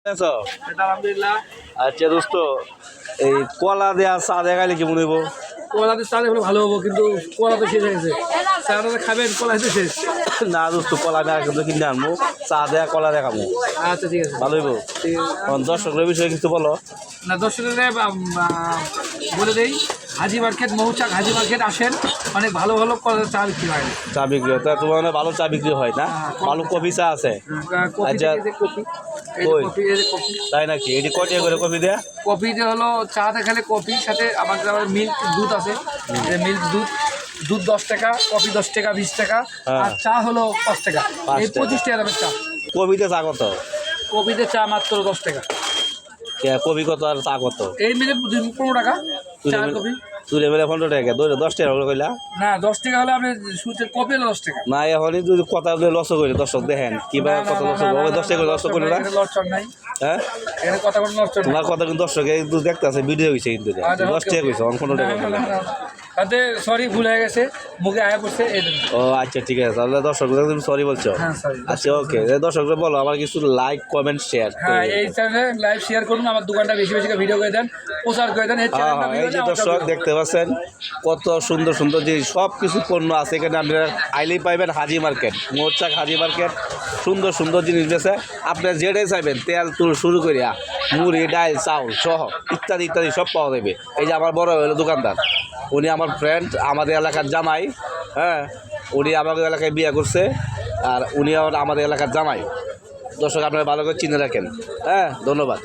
আলহামদুলিল্লাহ। আচ্ছা দোস্ত, এই কলা দেওয়া চা দেখা গেলে কেমন হইব? কলাতে চালে হলে ভালো হবো, কিন্তু কলা তো শেষ হয়ে গেছে। চাটা খাবেন, কলা তো শেষ। না দোস্ত, কলা দেওয়া কিন্তু কিনে আনবো, চা দেয়া কলা দেখাবো। আচ্ছা ঠিক আছে, ভালো হইব। ঠিক আছে। দর্শকের বিষয়ে কিছু বলো। না, দর্শকদের বলে দেই, হাজি মার্কেট, মৌচাক হাজি মার্কেট আসেন, অনেক ভালো ভালো চা বিক্রি হয়। চা বিক্রি হয়? তা তোমার মানে ভালো চা বিক্রি হয় না? ভালো কফি চা আছে? আচ্ছা, তাই নাকি? এটি কটিয়া করে কফি দেয়া? কফিতে হলো চা দেখালে কফির সাথে আমাদের আবার মিল্ক দুধ আছে, মিল্ক দুধ 10 টাকা, কফি 10 টাকা, 20 টাকা, আর চা হলো 5 টাকা। এই 25 টাকা দামের চা। কফিতে চা কত? কফিতে চা মাত্র 10 টাকা। কফি কত আর চা কত? এই মিলে 15 টাকা চা কফি। তুলে মেলে 15 টাকা, 10 টাকা হলো কইলা না, 10 টাকা হলে আপনি সুচের কপি হলো 10 টাকা। না, এখনই যদি কথা বলে লস করে দর্শক দেখেন কিভাবে কত লস করবো। 10 টাকা লস করি না, লসন নাই। হ্যাঁ এখানে কথা কোনো লসন নাই। তোমার কথা কিন্তু দর্শক কিন্তু দেখতে আছে, ভিডিও হয়েছে কিন্তু 10 টাকা কইছে, 15 টাকা কইলা। তাতে সরি, ভুল হয়ে গেছে, মুখে আয়া পড়ছে এই জন্য। ও আচ্ছা ঠিক আছে, তাহলে দর্শক তুমি সরি বলছো। হ্যাঁ সরি। আচ্ছা ওকে, দর্শকরা বলো আমার কিছু লাইক কমেন্ট শেয়ার। হ্যাঁ, এই চ্যানেলে লাইভ শেয়ার করুন, আমার দোকানটা বেশি বেশি ভিডিও করে দেন, প্রচার করে দেন। এই চ্যানেলটা এই যে দর্শক দেখতে পাচ্ছেন কত সুন্দর সুন্দর যে সব কিছু পণ্য আছে এখানে, আপনারা আইলেই পাইবেন হাজি মার্কেট, মৌচাক হাজি মার্কেট। সুন্দর সুন্দর জিনিস বেছে, আপনারা যেটাই চাইবেন, তেল তুল শুরু করিয়া মুড়ি ডাল চাউল সহ ইত্যাদি ইত্যাদি সব পাওয়া যাবে। এই যে আমার বড় হলো দোকানদার, উনি আমার ফ্রেন্ড, আমাদের এলাকার জামাই। হ্যাঁ, উনি আমাদের এলাকায় বিয়ে করছে, আর উনি আমাদের এলাকার জামাই। দর্শক আপনারা ভালো করে চিনে রাখেন। হ্যাঁ, ধন্যবাদ।